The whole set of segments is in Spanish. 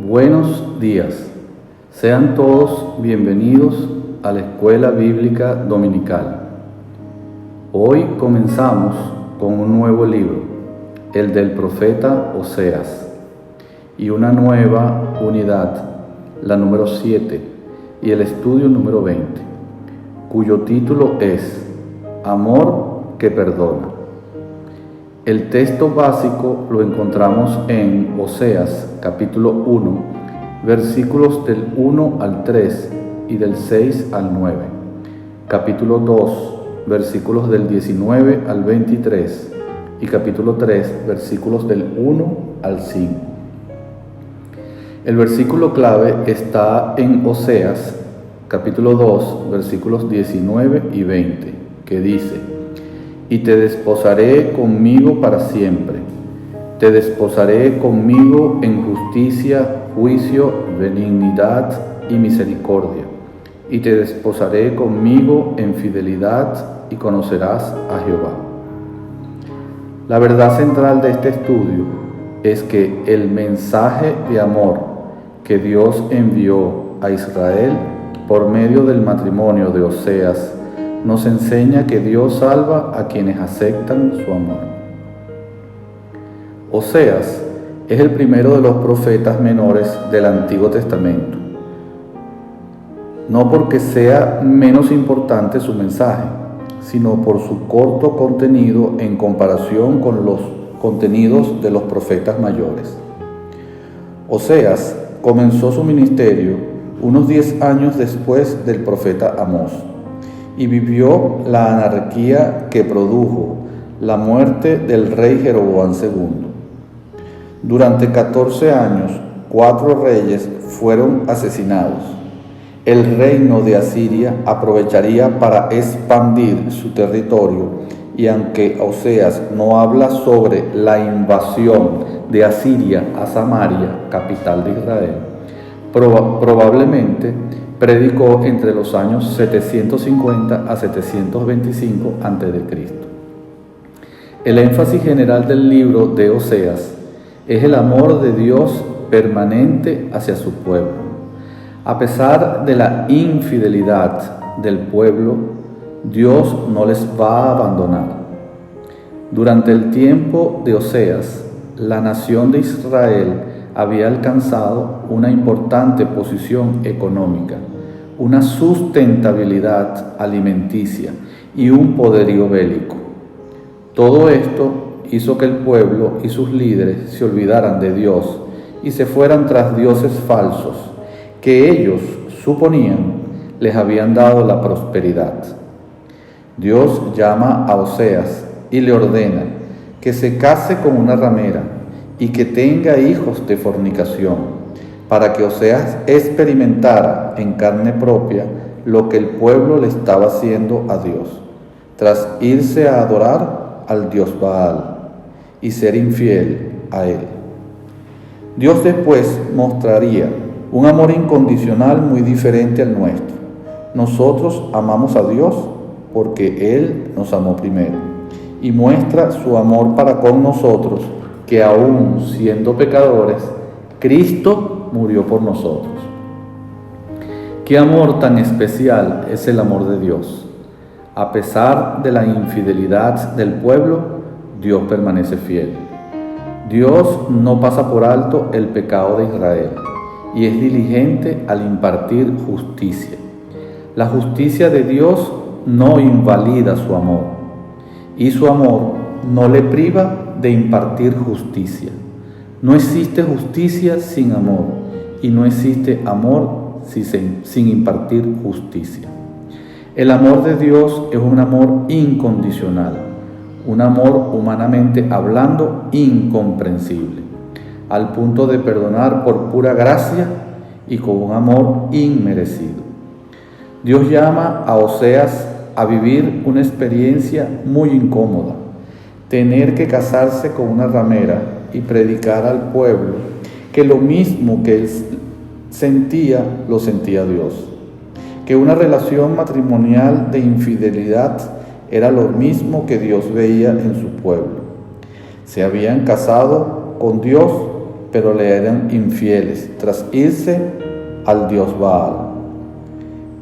Buenos días, sean todos bienvenidos a la Escuela Bíblica Dominical. Hoy comenzamos con un nuevo libro, el del profeta Oseas, y una nueva unidad, la número 7, y el estudio número 20, cuyo título es Amor que perdona. El texto básico lo encontramos en Oseas capítulo 1, versículos del 1 al 3 y del 6 al 9, capítulo 2, versículos del 19 al 23 y capítulo 3, versículos del 1 al 5. El versículo clave está en Oseas capítulo 2, versículos 19 y 20, que dice: Y te desposaré conmigo para siempre, te desposaré conmigo en justicia, juicio, benignidad y misericordia, y te desposaré conmigo en fidelidad y conocerás a Jehová. La verdad central de este estudio es que el mensaje de amor que Dios envió a Israel por medio del matrimonio de Oseas nos enseña que Dios salva a quienes aceptan su amor. Oseas es el primero de los profetas menores del Antiguo Testamento, no porque sea menos importante su mensaje, sino por su corto contenido en comparación con los contenidos de los profetas mayores. Oseas comenzó su ministerio unos 10 años después del profeta Amós, y vivió la anarquía que produjo la muerte del rey Jeroboam II. Durante 14 años, 4 reyes fueron asesinados. El reino de Asiria aprovecharía para expandir su territorio, y aunque Oseas no habla sobre la invasión de Asiria a Samaria, capital de Israel, probablemente predicó entre los años 750 a 725 a.C. El énfasis general del libro de Oseas es el amor de Dios permanente hacia su pueblo. A pesar de la infidelidad del pueblo, Dios no les va a abandonar. Durante el tiempo de Oseas, la nación de Israel había alcanzado una importante posición económica, una sustentabilidad alimenticia y un poderío bélico. Todo esto hizo que el pueblo y sus líderes se olvidaran de Dios y se fueran tras dioses falsos que ellos suponían les habían dado la prosperidad. Dios llama a Oseas y le ordena que se case con una ramera y que tenga hijos de fornicación, para que Oseas experimentara en carne propia lo que el pueblo le estaba haciendo a Dios, tras irse a adorar al dios Baal y ser infiel a él. Dios después mostraría un amor incondicional muy diferente al nuestro. Nosotros amamos a Dios porque Él nos amó primero, y muestra su amor para con nosotros, que aún siendo pecadores, Cristo murió por nosotros. Qué amor tan especial es el amor de Dios. A pesar de la infidelidad del pueblo, Dios permanece fiel. Dios no pasa por alto el pecado de Israel y es diligente al impartir justicia. La justicia de Dios no invalida su amor, y su amor no le priva de impartir justicia. No existe justicia sin amor, y no existe amor sin impartir justicia. El amor de Dios es un amor incondicional, un amor humanamente hablando incomprensible, al punto de perdonar por pura gracia y con un amor inmerecido. Dios llama a Oseas a vivir una experiencia muy incómoda, tener que casarse con una ramera y predicar al pueblo que lo mismo que él sentía, lo sentía Dios, que una relación matrimonial de infidelidad era lo mismo que Dios veía en su pueblo. Se habían casado con Dios pero le eran infieles, tras irse al dios Baal.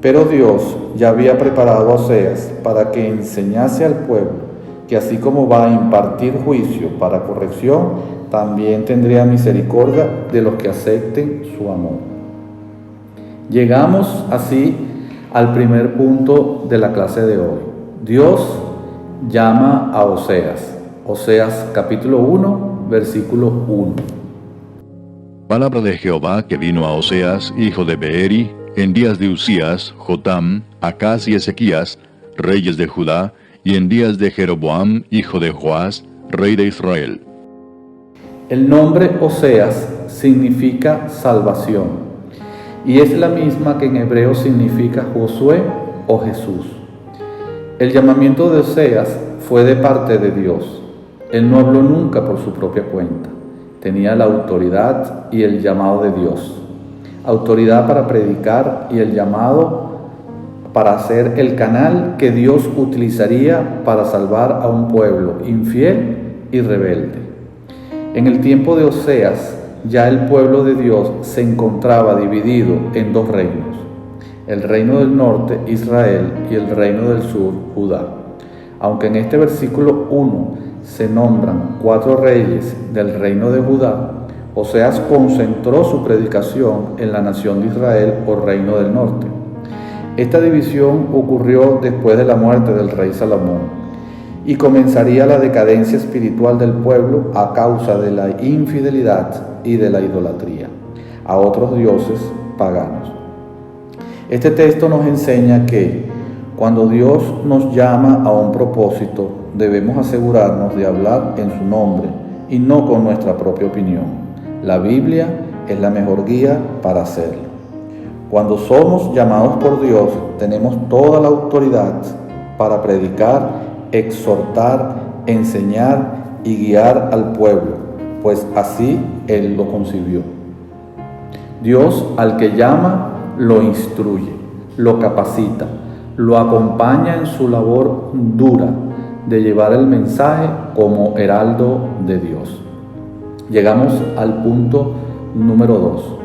Pero Dios ya había preparado a Oseas para que enseñase al pueblo que así como va a impartir juicio para corrección, también tendría misericordia de los que acepten su amor. Llegamos así al primer punto de la clase de hoy. Dios llama a Oseas. Oseas capítulo 1, versículo 1. Palabra de Jehová que vino a Oseas, hijo de Beeri, en días de Usías, Jotam, Acaz y Ezequías, reyes de Judá, y en días de Jeroboam, hijo de Joás, rey de Israel. El nombre Oseas significa salvación, y es la misma que en hebreo significa Josué o Jesús. El llamamiento de Oseas fue de parte de Dios. Él no habló nunca por su propia cuenta. Tenía la autoridad y el llamado de Dios. Autoridad para predicar y el llamado para ser el canal que Dios utilizaría para salvar a un pueblo infiel y rebelde. En el tiempo de Oseas, ya el pueblo de Dios se encontraba dividido en dos reinos: el reino del norte, Israel, y el reino del sur, Judá. Aunque en este versículo 1 se nombran 4 reyes del reino de Judá, Oseas concentró su predicación en la nación de Israel o reino del norte. Esta división ocurrió después de la muerte del rey Salomón y comenzaría la decadencia espiritual del pueblo a causa de la infidelidad y de la idolatría a otros dioses paganos. Este texto nos enseña que cuando Dios nos llama a un propósito, debemos asegurarnos de hablar en su nombre y no con nuestra propia opinión. La Biblia es la mejor guía para hacerlo. Cuando somos llamados por Dios, tenemos toda la autoridad para predicar, exhortar, enseñar y guiar al pueblo, pues así Él lo concibió. Dios, al que llama, lo instruye, lo capacita, lo acompaña en su labor dura de llevar el mensaje como heraldo de Dios. Llegamos al punto número 2.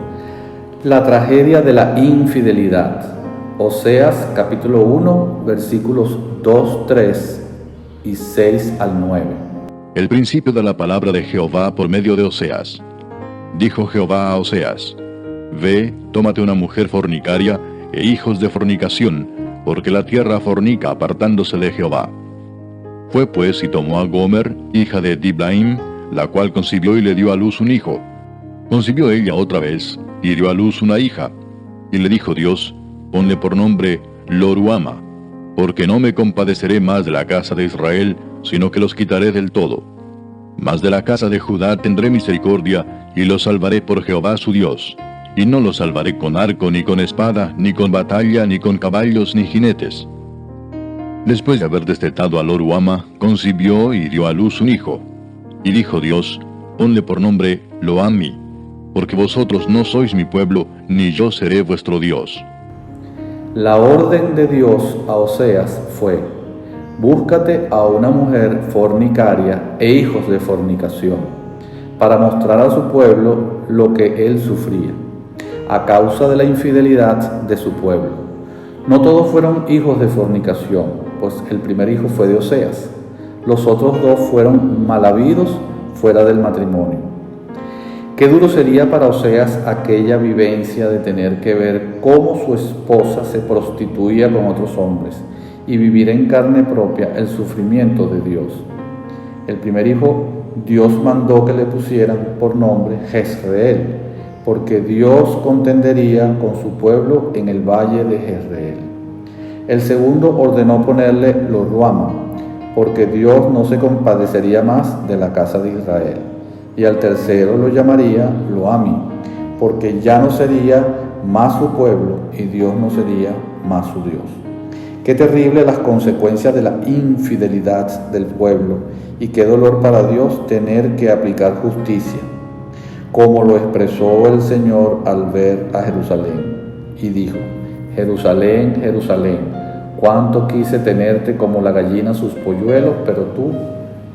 La tragedia de la infidelidad. Oseas capítulo 1, versículos 2, 3 y 6 al 9. El principio de la palabra de Jehová por medio de Oseas. Dijo Jehová a Oseas: Ve, tómate una mujer fornicaria e hijos de fornicación, porque la tierra fornica apartándose de Jehová. Fue pues y tomó a Gomer, hija de Diblaim, la cual concibió y le dio a luz un hijo. Concibió ella otra vez, y dio a luz una hija. Y le dijo Dios: Ponle por nombre Loruama, porque no me compadeceré más de la casa de Israel, sino que los quitaré del todo. Mas de la casa de Judá tendré misericordia, y los salvaré por Jehová su Dios. Y no los salvaré con arco, ni con espada, ni con batalla, ni con caballos, ni jinetes. Después de haber destetado a Loruama, concibió y dio a luz un hijo. Y dijo Dios: Ponle por nombre Loami, porque vosotros no sois mi pueblo, ni yo seré vuestro Dios. La orden de Dios a Oseas fue: búscate a una mujer fornicaria e hijos de fornicación, para mostrar a su pueblo lo que él sufría, a causa de la infidelidad de su pueblo. No todos fueron hijos de fornicación, pues el primer hijo fue de Oseas. Los otros 2 fueron mal habidos fuera del matrimonio. Qué duro sería para Oseas aquella vivencia de tener que ver cómo su esposa se prostituía con otros hombres y vivir en carne propia el sufrimiento de Dios. El primer hijo, Dios mandó que le pusieran por nombre Jezreel, porque Dios contendería con su pueblo en el valle de Jezreel. El segundo ordenó ponerle Loruama, porque Dios no se compadecería más de la casa de Israel. Y al tercero lo llamaría Loami, porque ya no sería más su pueblo y Dios no sería más su Dios. Qué terrible las consecuencias de la infidelidad del pueblo y qué dolor para Dios tener que aplicar justicia, como lo expresó el Señor al ver a Jerusalén. Y dijo: Jerusalén, Jerusalén, cuánto quise tenerte como la gallina sus polluelos, pero tú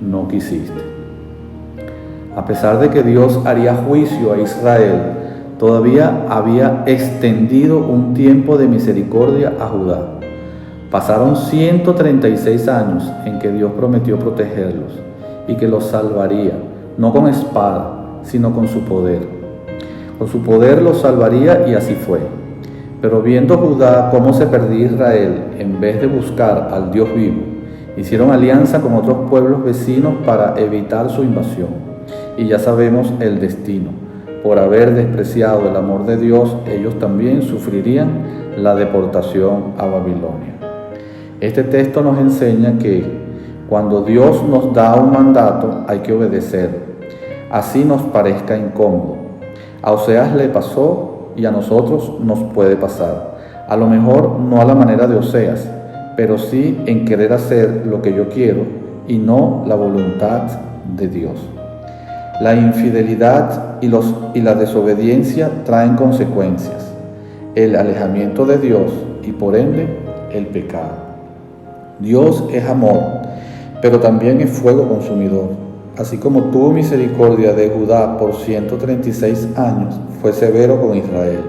no quisiste. A pesar de que Dios haría juicio a Israel, todavía había extendido un tiempo de misericordia a Judá. Pasaron 136 años en que Dios prometió protegerlos y que los salvaría, no con espada, sino con su poder. Con su poder los salvaría y así fue. Pero viendo Judá cómo se perdía Israel, en vez de buscar al Dios vivo, hicieron alianza con otros pueblos vecinos para evitar su invasión. Y ya sabemos el destino. Por haber despreciado el amor de Dios, ellos también sufrirían la deportación a Babilonia. Este texto nos enseña que cuando Dios nos da un mandato hay que obedecer, así nos parezca incómodo. A Oseas le pasó y a nosotros nos puede pasar. A lo mejor no a la manera de Oseas, pero sí en querer hacer lo que yo quiero y no la voluntad de Dios. La infidelidad y la desobediencia traen consecuencias, el alejamiento de Dios y por ende el pecado. Dios es amor, pero también es fuego consumidor. Así como tuvo misericordia de Judá por 136 años, fue severo con Israel.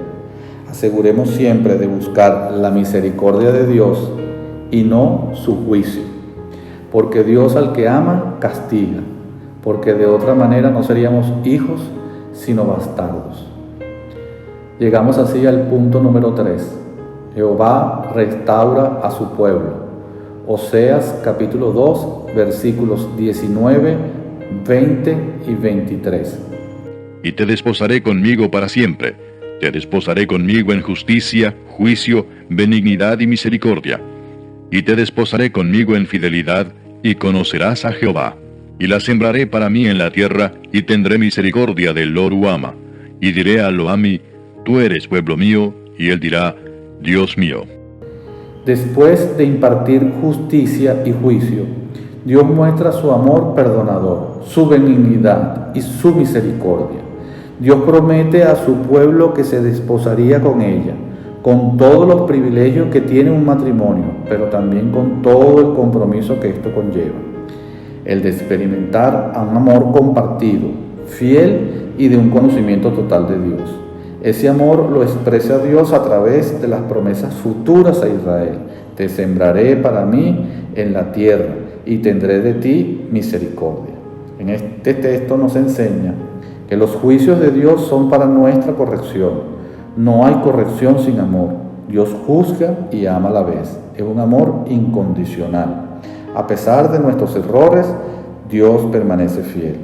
Aseguremos siempre de buscar la misericordia de Dios y no su juicio, porque Dios al que ama castiga, porque de otra manera no seríamos hijos, sino bastardos. Llegamos así al punto número 3. Jehová restaura a su pueblo. Oseas capítulo 2, versículos 19, 20 y 23. Y te desposaré conmigo para siempre. Te desposaré conmigo en justicia, juicio, benignidad y misericordia. Y te desposaré conmigo en fidelidad, y conocerás a Jehová. Y la sembraré para mí en la tierra, y tendré misericordia del Lo-ruhama. Y diré a Lo-ami, tú eres pueblo mío, y él dirá, Dios mío. Después de impartir justicia y juicio, Dios muestra su amor perdonador, su benignidad y su misericordia. Dios promete a su pueblo que se desposaría con ella, con todos los privilegios que tiene un matrimonio, pero también con todo el compromiso que esto conlleva. El de experimentar a un amor compartido, fiel y de un conocimiento total de Dios. Ese amor lo expresa Dios a través de las promesas futuras a Israel. Te sembraré para mí en la tierra y tendré de ti misericordia. En este texto nos enseña que los juicios de Dios son para nuestra corrección. No hay corrección sin amor. Dios juzga y ama a la vez. Es un amor incondicional. A pesar de nuestros errores, Dios permanece fiel.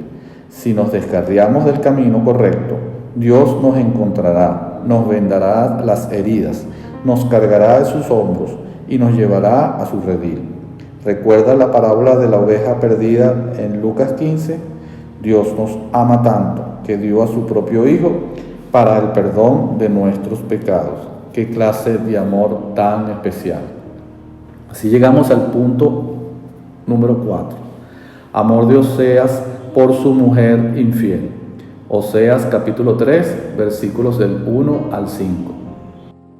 Si nos descarriamos del camino correcto, Dios nos encontrará, nos vendará las heridas, nos cargará de sus hombros y nos llevará a su redil. ¿Recuerda la parábola de la oveja perdida en Lucas 15? Dios nos ama tanto que dio a su propio Hijo para el perdón de nuestros pecados. ¡Qué clase de amor tan especial! Así llegamos al punto número 4. Amor de Oseas por su mujer infiel. Oseas capítulo 3, versículos del 1 al 5.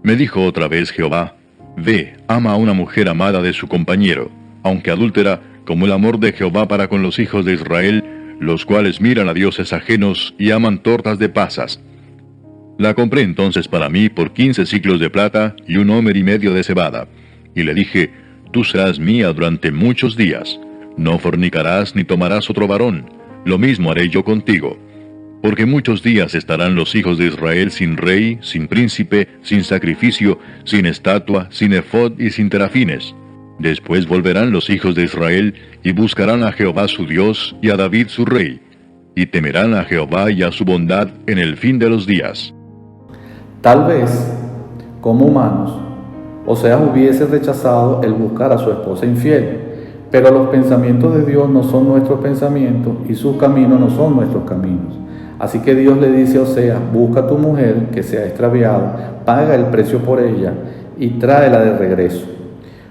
Me dijo otra vez Jehová, ve, ama a una mujer amada de su compañero, aunque adúltera, como el amor de Jehová para con los hijos de Israel, los cuales miran a dioses ajenos y aman tortas de pasas. La compré entonces para mí por 15 siclos de plata y 1 homer y medio de cebada. Y le dije, tú serás mía durante muchos días. No fornicarás ni tomarás otro varón. Lo mismo haré yo contigo. Porque muchos días estarán los hijos de Israel sin rey, sin príncipe, sin sacrificio, sin estatua, sin efod y sin terafines. Después volverán los hijos de Israel y buscarán a Jehová su Dios y a David su rey, y temerán a Jehová y a su bondad en el fin de los días. Tal vez, como humanos, Oseas hubiese rechazado el buscar a su esposa infiel, pero los pensamientos de Dios no son nuestros pensamientos y sus caminos no son nuestros caminos. Así que Dios le dice a Oseas, busca a tu mujer que se ha extraviado, paga el precio por ella y tráela de regreso.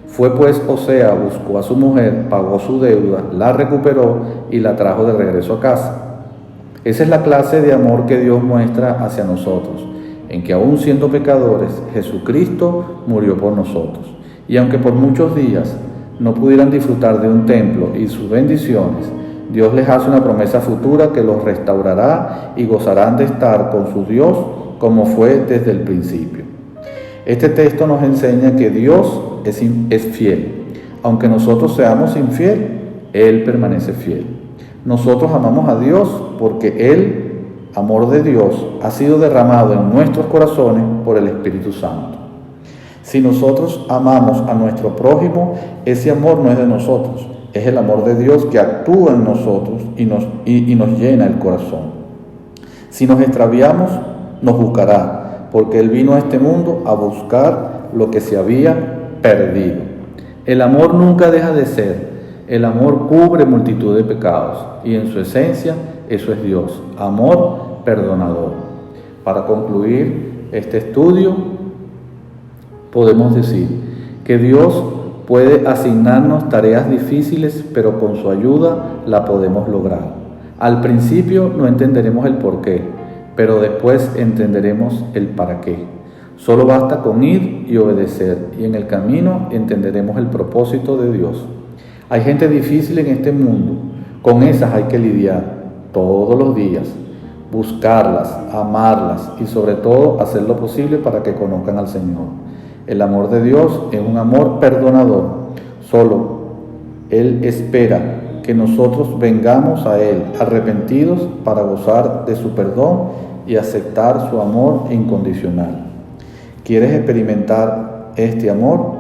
Fue pues Oseas, buscó a su mujer, pagó su deuda, la recuperó y la trajo de regreso a casa. Esa es la clase de amor que Dios muestra hacia nosotros, en que aún siendo pecadores, Jesucristo murió por nosotros. Y aunque por muchos días no pudieran disfrutar de un templo y sus bendiciones, Dios les hace una promesa futura que los restaurará y gozarán de estar con su Dios como fue desde el principio. Este texto nos enseña que Dios es fiel. Aunque nosotros seamos infieles, Él permanece fiel. Nosotros amamos a Dios porque el amor de Dios ha sido derramado en nuestros corazones por el Espíritu Santo. Si nosotros amamos a nuestro prójimo, ese amor no es de nosotros, es el amor de Dios que actúa en nosotros y nos llena el corazón. Si nos extraviamos, nos buscará, porque Él vino a este mundo a buscar lo que se había perdido. El amor nunca deja de ser. El amor cubre multitud de pecados y en su esencia eso es Dios, amor perdonador. Para concluir este estudio, podemos decir que Dios puede asignarnos tareas difíciles, pero con su ayuda la podemos lograr. Al principio no entenderemos el por qué, pero después entenderemos el para qué. Solo basta con ir y obedecer, y en el camino entenderemos el propósito de Dios. Hay gente difícil en este mundo, con esas hay que lidiar todos los días, buscarlas, amarlas y sobre todo hacer lo posible para que conozcan al Señor. El amor de Dios es un amor perdonador. Solo Él espera que nosotros vengamos a Él arrepentidos para gozar de su perdón y aceptar su amor incondicional. ¿Quieres experimentar este amor?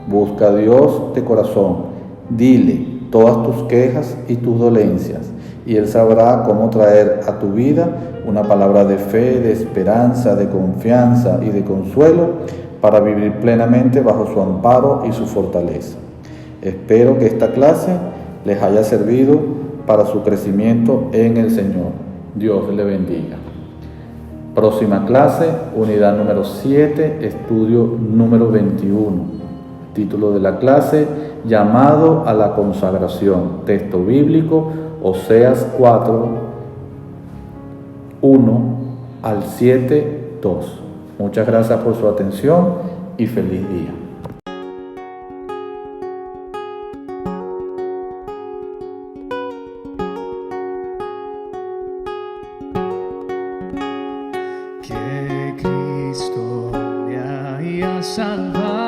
Busca a Dios de corazón. Dile todas tus quejas y tus dolencias y Él sabrá cómo traer a tu vida una palabra de fe, de esperanza, de confianza y de consuelo para vivir plenamente bajo su amparo y su fortaleza. Espero que esta clase les haya servido para su crecimiento en el Señor. Dios le bendiga. Próxima clase, unidad número 7, estudio número 21. Título de la clase, llamado a la consagración. Texto bíblico, Oseas 4, 1 al 7, 2. Muchas gracias por su atención y feliz día. Que Cristo me haya salvado.